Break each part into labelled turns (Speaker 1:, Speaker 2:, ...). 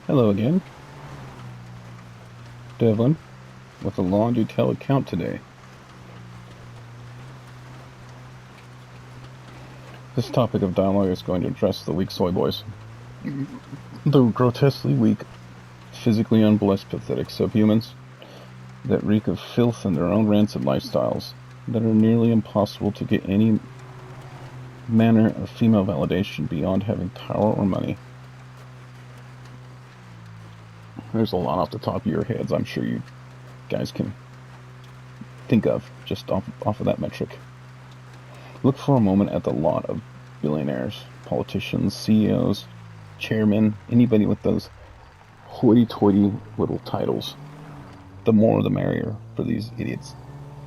Speaker 1: Hello again, Devlin, with a long detailed account today. This topic of dialogue is going to address the weak soy boys. The grotesquely weak, physically unblessed, pathetic subhumans that reek of filth and their own rancid lifestyles that are nearly impossible to get any manner of female validation beyond having power or money. There's a lot off the top of your heads I'm sure you guys can think of just off of that metric. Look for a moment at the lot of billionaires, politicians, CEOs, chairmen, anybody with those hoity-toity little titles. The more the merrier for these idiots.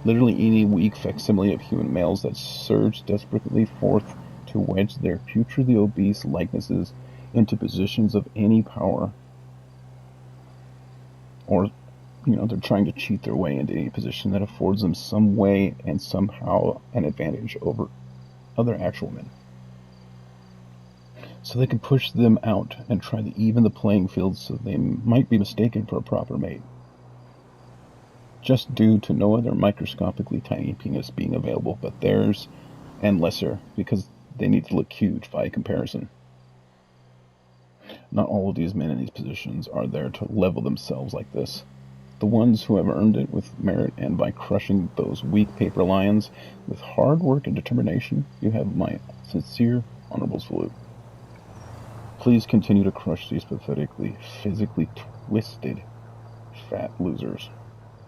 Speaker 1: Literally any weak facsimile of human males that surge desperately forth to wedge their putridly obese likenesses into positions of any power. Or, they're trying to cheat their way into any position that affords them some way and somehow an advantage over other actual men. So they can push them out and try to even the playing field so they might be mistaken for a proper mate. Just due to no other microscopically tiny penis being available but theirs, and lesser, because they need to look huge by comparison. Not all of these men in these positions are there to level themselves like this. The ones who have earned it with merit and by crushing those weak paper lions with hard work and determination, you have my sincere, honorable salute. Please continue to crush these pathetically, physically twisted, fat losers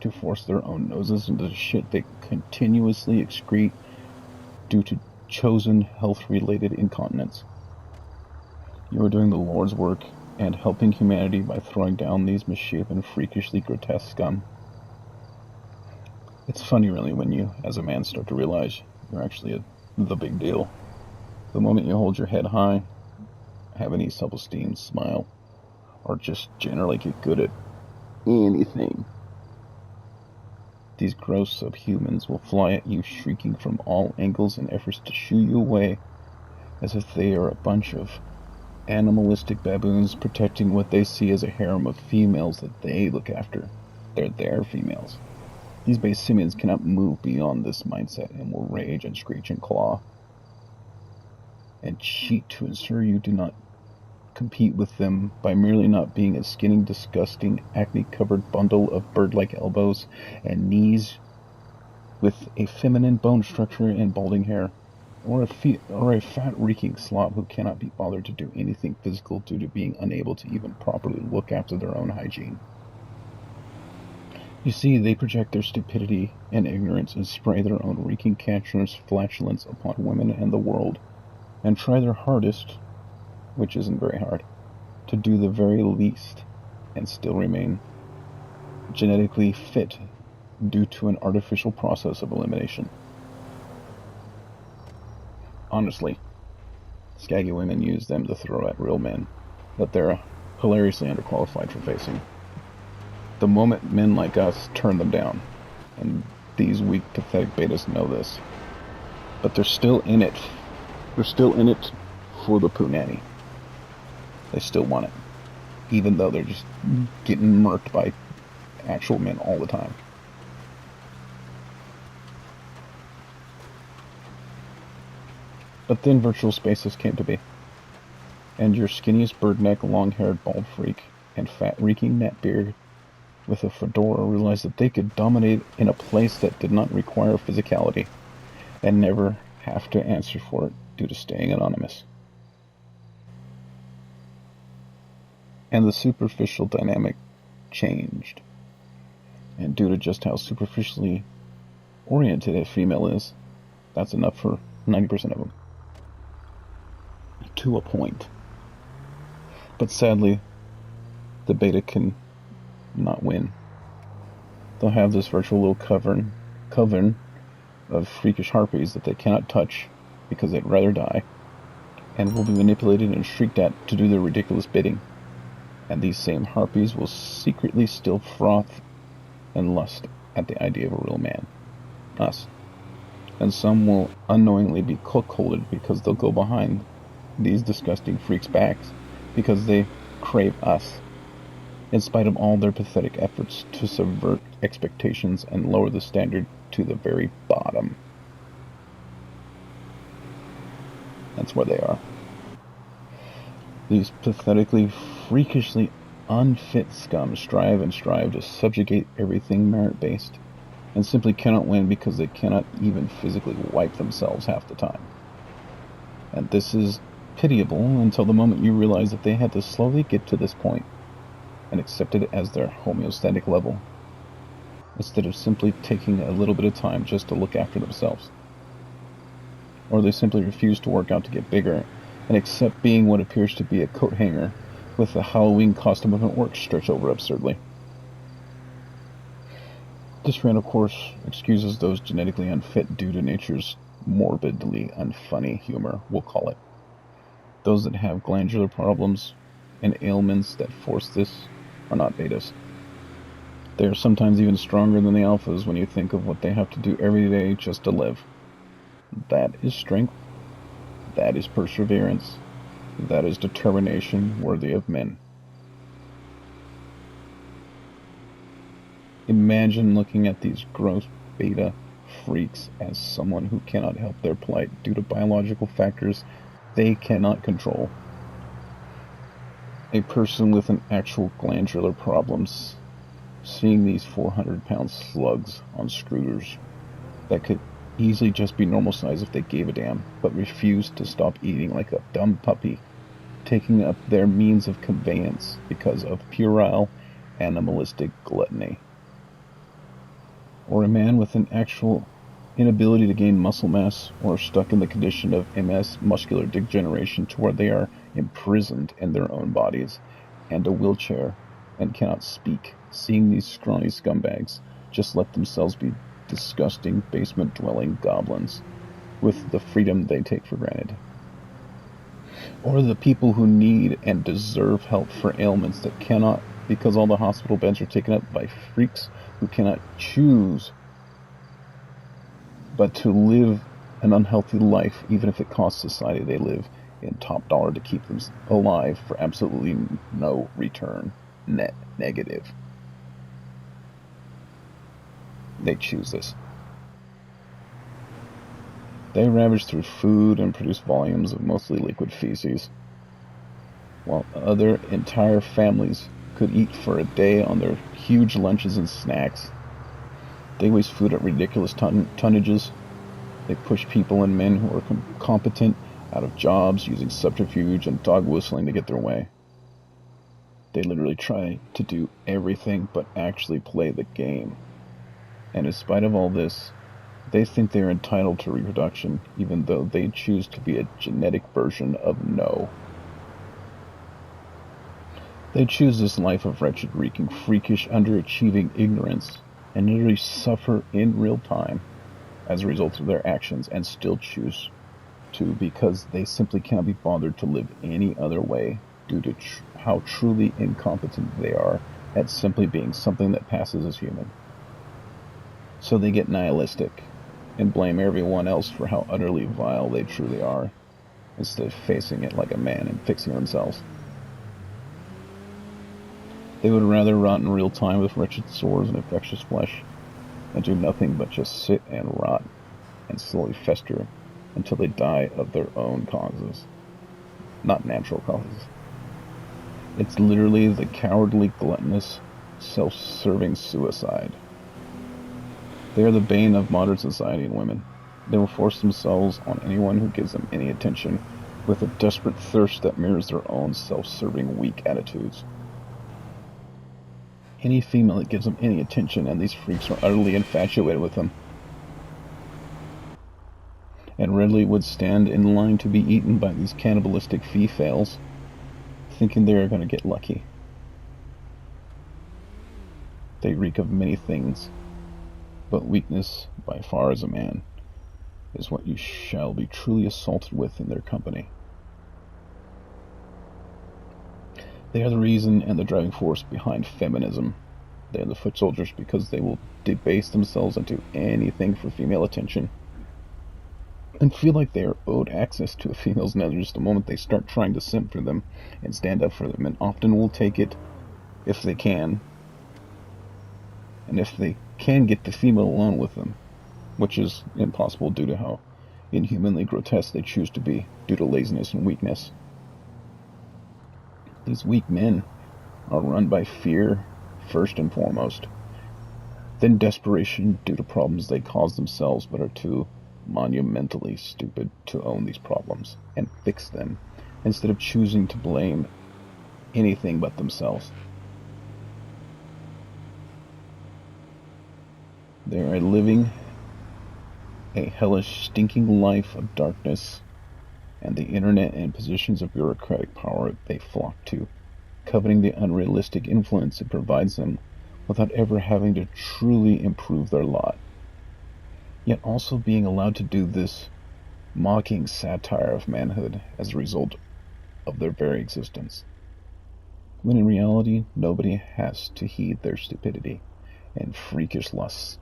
Speaker 1: to force their own noses into the shit they continuously excrete due to chosen health-related incontinence. You are doing the Lord's work and helping humanity by throwing down these misshapen, freakishly grotesque scum. It's funny, really, when you, as a man, start to realize you're actually the big deal. The moment you hold your head high, have any self-esteem, smile, or just generally get good at anything, these gross subhumans will fly at you shrieking from all angles in efforts to shoo you away as if they are a bunch of animalistic baboons protecting what they see as a harem of females that they look after. They're their females. These base simians cannot move beyond this mindset and will rage and screech and claw and cheat to ensure you do not compete with them by merely not being a skinny, disgusting, acne-covered bundle of bird-like elbows and knees with a feminine bone structure and balding hair, or a fat reeking slob who cannot be bothered to do anything physical due to being unable to even properly look after their own hygiene. You see, they project their stupidity and ignorance and spray their own reeking cancerous flatulence upon women and the world, and try their hardest, which isn't very hard, to do the very least and still remain genetically fit due to an artificial process of elimination. Honestly, skaggy women use them to throw at real men that they're hilariously underqualified for facing. The moment men like us turn them down, and these weak, pathetic betas know this, but they're still in it. They're still in it for the punani. They still want it, even though they're just getting murked by actual men all the time. But then virtual spaces came to be, and your skinniest bird neck, long-haired bald freak, and fat-reeking neckbeard with a fedora realized that they could dominate in a place that did not require physicality, and never have to answer for it due to staying anonymous. And the superficial dynamic changed, and due to just how superficially oriented a female is, that's enough for 90% of them. To a point. But sadly, the beta can not win. They'll have this virtual little coven of freakish harpies that they cannot touch because they'd rather die, and will be manipulated and shrieked at to do their ridiculous bidding. And these same harpies will secretly still froth and lust at the idea of a real man. Us. And some will unknowingly be cuckolded because they'll go behind these disgusting freaks' backs because they crave us in spite of all their pathetic efforts to subvert expectations and lower the standard to the very bottom. That's where they are. These pathetically, freakishly unfit scum strive to subjugate everything merit-based, and simply cannot win because they cannot even physically wipe themselves half the time. And this is pitiable until the moment you realize that they had to slowly get to this point and accept it as their homeostatic level, instead of simply taking a little bit of time just to look after themselves. Or they simply refuse to work out to get bigger and accept being what appears to be a coat hanger with the Halloween costume of an orc stretched over absurdly. This rant, of course, excuses those genetically unfit due to nature's morbidly unfunny humor, we'll call it. Those that have glandular problems and ailments that force this are not betas. They are sometimes even stronger than the alphas when you think of what they have to do every day just to live. That is strength. That is perseverance. That is determination worthy of men. Imagine looking at these gross beta freaks as someone who cannot help their plight due to biological factors they cannot control. A person with an actual glandular problems seeing these 400-pound slugs on scooters that could easily just be normal size if they gave a damn, but refused to stop eating like a dumb puppy, taking up their means of conveyance because of puerile, animalistic gluttony. Or a man with an actual inability to gain muscle mass, or stuck in the condition of MS, muscular degeneration, to where they are imprisoned in their own bodies and a wheelchair and cannot speak, seeing these scrawny scumbags just let themselves be disgusting basement-dwelling goblins with the freedom they take for granted. Or the people who need and deserve help for ailments that cannot, because all the hospital beds are taken up by freaks who cannot choose but to live an unhealthy life, even if it costs society they live in top dollar to keep them alive for absolutely no return, net negative. They choose this. They ravage through food and produce volumes of mostly liquid feces, while other entire families could eat for a day on their huge lunches and snacks. They waste food at ridiculous tonnages. They push people and men who are competent out of jobs using subterfuge and dog whistling to get their way. They literally try to do everything but actually play the game. And in spite of all this, they think they are entitled to reproduction, even though they choose to be a genetic version of no. They choose this life of wretched, reeking, freakish, underachieving ignorance, and literally suffer in real time as a result of their actions, and still choose to, because they simply cannot be bothered to live any other way due to how truly incompetent they are at simply being something that passes as human. So they get nihilistic and blame everyone else for how utterly vile they truly are, instead of facing it like a man and fixing themselves. They would rather rot in real time with wretched sores and infectious flesh and do nothing but just sit and rot and slowly fester until they die of their own causes, not natural causes. It's literally the cowardly, gluttonous, self-serving suicide. They are the bane of modern society and women. They will force themselves on anyone who gives them any attention with a desperate thirst that mirrors their own self-serving, weak attitudes. Any female that gives them any attention, and these freaks are utterly infatuated with them, and readily would stand in line to be eaten by these cannibalistic fee-fails, thinking they are going to get lucky. They reek of many things, but weakness, by far as a man, is what you shall be truly assaulted with in their company. They are the reason and the driving force behind feminism. They are the foot soldiers because they will debase themselves into anything for female attention, and feel like they are owed access to a female's nethers the moment they start trying to simp for them and stand up for them, and often will take it if they can. And if they can get the female alone with them, which is impossible due to how inhumanly grotesque they choose to be, due to laziness and weakness. These weak men are run by fear, first and foremost, then desperation due to problems they cause themselves but are too monumentally stupid to own these problems and fix them, instead of choosing to blame anything but themselves. They are living a hellish, stinking life of darkness, and the internet and positions of bureaucratic power they flock to, coveting the unrealistic influence it provides them without ever having to truly improve their lot, yet also being allowed to do this mocking satire of manhood as a result of their very existence, when in reality nobody has to heed their stupidity and freakish lusts,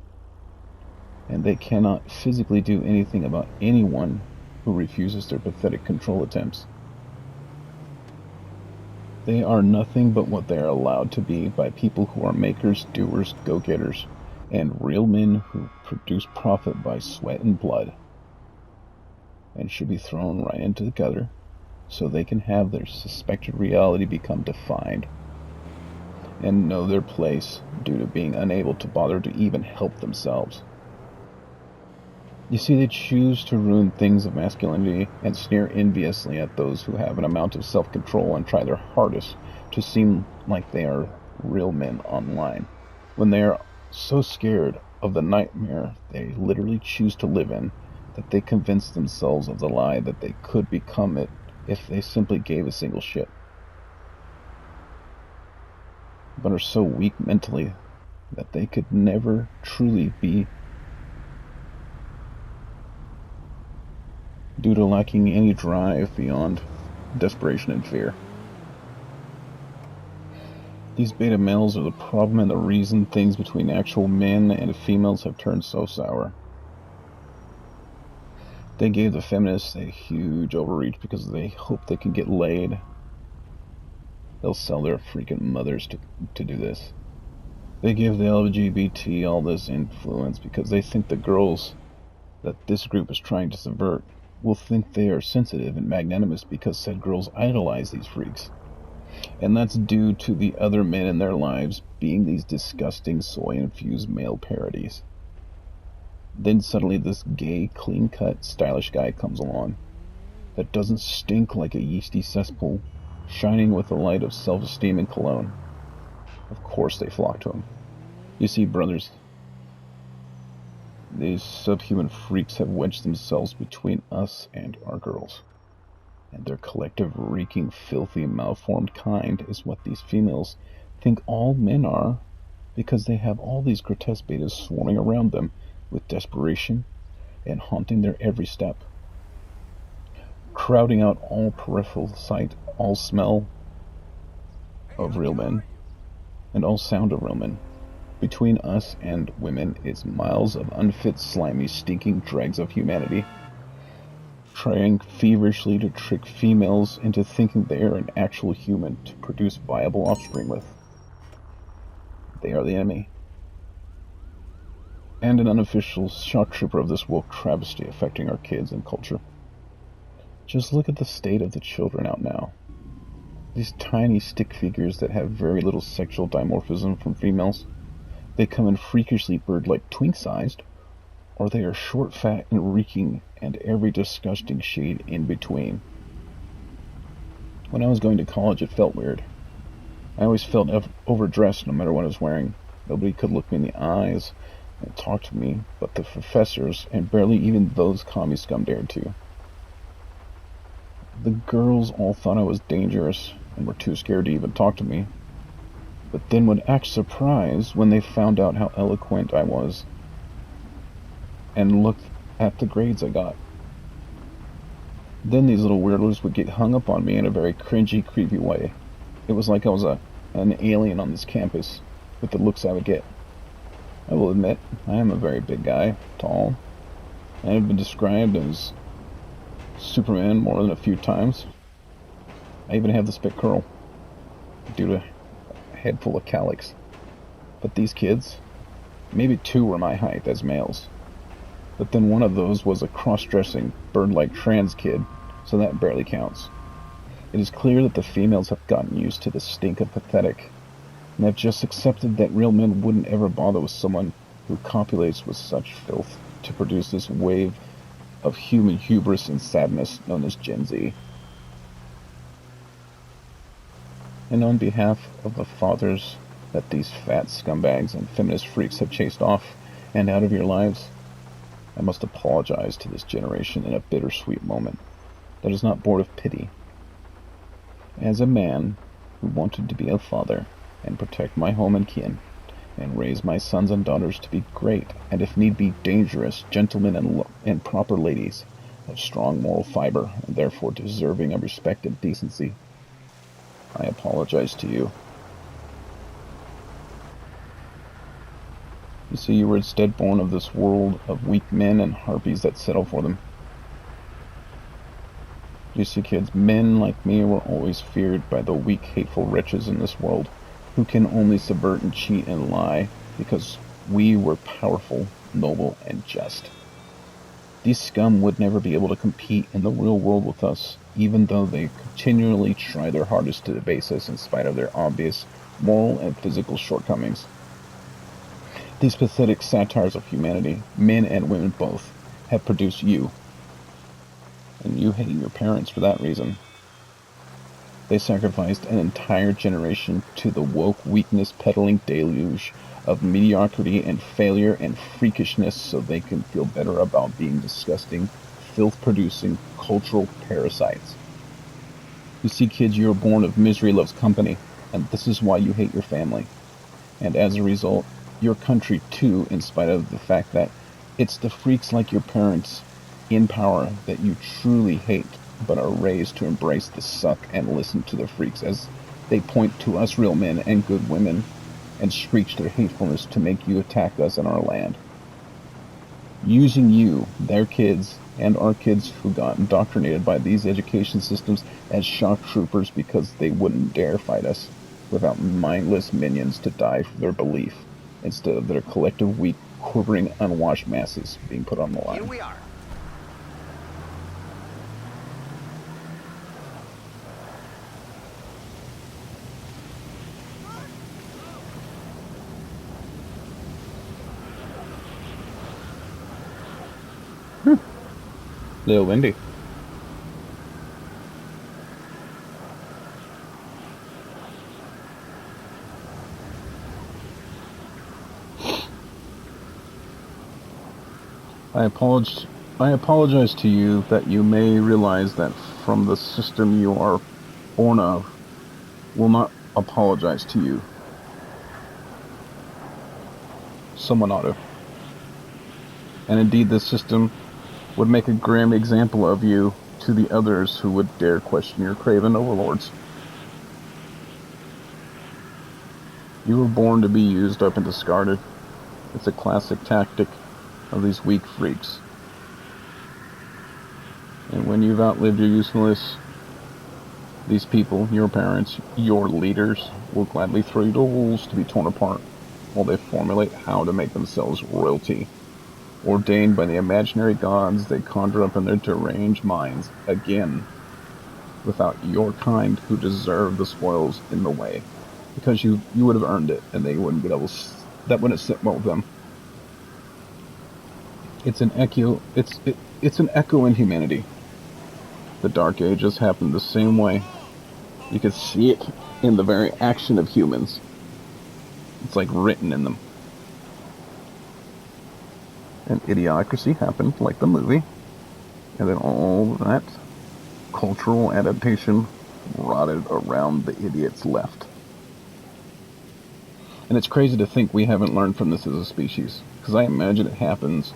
Speaker 1: and they cannot physically do anything about anyone who refuses their pathetic control attempts. They are nothing but what they are allowed to be by people who are makers, doers, go-getters, and real men who produce profit by sweat and blood, and should be thrown right into the gutter so they can have their suspected reality become defined and know their place due to being unable to bother to even help themselves. You see, they choose to ruin things of masculinity and sneer enviously at those who have an amount of self-control and try their hardest to seem like they are real men online, when they are so scared of the nightmare they literally choose to live in that they convince themselves of the lie that they could become it if they simply gave a single shit, but are so weak mentally that they could never truly be, due to lacking any drive beyond desperation and fear. These beta males are the problem and the reason things between actual men and females have turned so sour. They gave the feminists a huge overreach because they hope they can get laid. They'll sell their freaking mothers to do this. They give the LGBT all this influence because they think the girls that this group is trying to subvert will think they are sensitive and magnanimous because said girls idolize these freaks. And that's due to the other men in their lives being these disgusting soy-infused male parodies. Then suddenly this gay, clean-cut, stylish guy comes along that doesn't stink like a yeasty cesspool, shining with the light of self-esteem and cologne. Of course they flock to him. You see, brothers, these subhuman freaks have wedged themselves between us and our girls. And their collective, reeking, filthy, malformed kind is what these females think all men are, because they have all these grotesque betas swarming around them with desperation and haunting their every step, crowding out all peripheral sight, all smell of real men, and all sound of real men. Between us and women is miles of unfit, slimy, stinking dregs of humanity, trying feverishly to trick females into thinking they are an actual human to produce viable offspring with. They are the enemy, and an unofficial shock trooper of this woke travesty affecting our kids and culture. Just look at the state of the children out now. These tiny stick figures that have very little sexual dimorphism from females. They come in freakishly bird-like twink-sized, or they are short, fat, and reeking, and every disgusting shade in between. When I was going to college, it felt weird. I always felt overdressed no matter what I was wearing. Nobody could look me in the eyes and talk to me, but the professors, and barely even those commie scum dared to. The girls all thought I was dangerous and were too scared to even talk to me, but then would act surprised when they found out how eloquent I was and looked at the grades I got. Then these little weirdos would get hung up on me in a very cringy, creepy way. It was like I was an alien on this campus with the looks I would get. I will admit, I am a very big guy, tall. I have been described as Superman more than a few times. I even have the spit curl due to head full of calyx. But these kids, maybe 2 were my height as males. But then one of those was a cross-dressing, bird-like trans kid, so that barely counts. It is clear that the females have gotten used to the stink of pathetic, and have just accepted that real men wouldn't ever bother with someone who copulates with such filth to produce this wave of human hubris and sadness known as Gen Z. And on behalf of the fathers that these fat scumbags and feminist freaks have chased off and out of your lives, I must apologize to this generation in a bittersweet moment that is not born of pity. As a man who wanted to be a father and protect my home and kin, and raise my sons and daughters to be great, and if need be dangerous, gentlemen and proper ladies of strong moral fiber, and therefore deserving of respect and decency, I apologize to you. You see, you were instead born of this world of weak men and harpies that settle for them. You see, kids, men like me were always feared by the weak, hateful wretches in this world, who can only subvert and cheat and lie because we were powerful, noble, and just. These scum would never be able to compete in the real world with us, even though they continually try their hardest to debase us in spite of their obvious moral and physical shortcomings. These pathetic satires of humanity, men and women both, have produced you. And you hate your parents for that reason. They sacrificed an entire generation to the woke weakness-peddling deluge of mediocrity and failure and freakishness so they can feel better about being disgusting, filth-producing, cultural parasites. You see, kids, you are born of misery loves company, and this is why you hate your family. And as a result, your country too, in spite of the fact that it's the freaks like your parents in power that you truly hate, but are raised to embrace the suck and listen to the freaks as they point to us real men and good women and screech their hatefulness to make you attack us in our land. Using you, their kids, and our kids who got indoctrinated by these education systems as shock troopers because they wouldn't dare fight us without mindless minions to die for their belief instead of their collective weak, quivering, unwashed masses being put on the line.
Speaker 2: Here we are.
Speaker 1: Little windy. I apologize to you that you may realize that from the system you are born of will not apologize to you. Someone ought to. And indeed, this system would make a grim example of you to the others who would dare question your craven overlords. You were born to be used up and discarded. It's a classic tactic of these weak freaks. And when you've outlived your usefulness, these people, your parents, your leaders, will gladly throw you to wolves to be torn apart while they formulate how to make themselves royalty, ordained by the imaginary gods they conjure up in their deranged minds, again, without your kind who deserve the spoils in the way, because you would have earned it, and they wouldn't be able to, that wouldn't sit well with them. It's an echo in humanity. The Dark Ages happened the same way. You could see it in the very action of humans. It's like written in them. And idiocracy happened, like the movie, and then all that cultural adaptation rotted around the idiots left. And it's crazy to think we haven't learned from this as a species, because I imagine it happens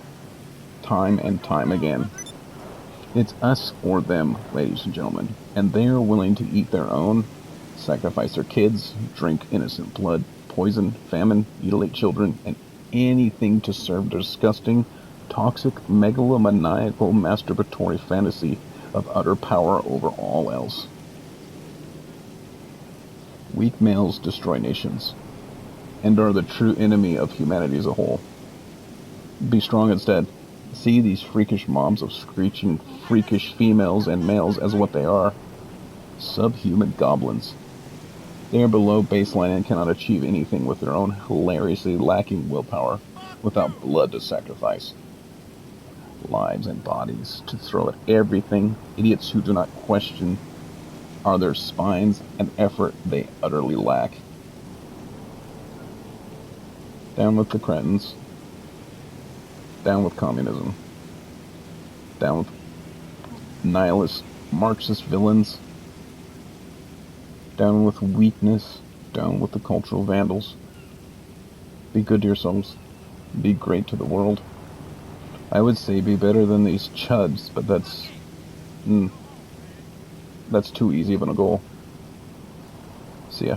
Speaker 1: time and time again. It's us or them, ladies and gentlemen, and they are willing to eat their own, sacrifice their kids, drink innocent blood, poison, famine, mutilate children, and anything to serve their disgusting, toxic, megalomaniacal, masturbatory fantasy of utter power over all else. Weak males destroy nations, and are the true enemy of humanity as a whole. Be strong instead. See these freakish mobs of screeching, freakish females and males as what they are. Subhuman goblins. They are below baseline and cannot achieve anything with their own hilariously lacking willpower, without blood to sacrifice. Lives and bodies to throw at everything. Idiots who do not question are their spines and effort they utterly lack. Down with the cretins. Down with communism. Down with nihilist Marxist villains. Down with weakness. Down with the cultural vandals. Be good to yourselves. Be great to the world. I would say be better than these chuds, but that's too easy of a goal. See ya.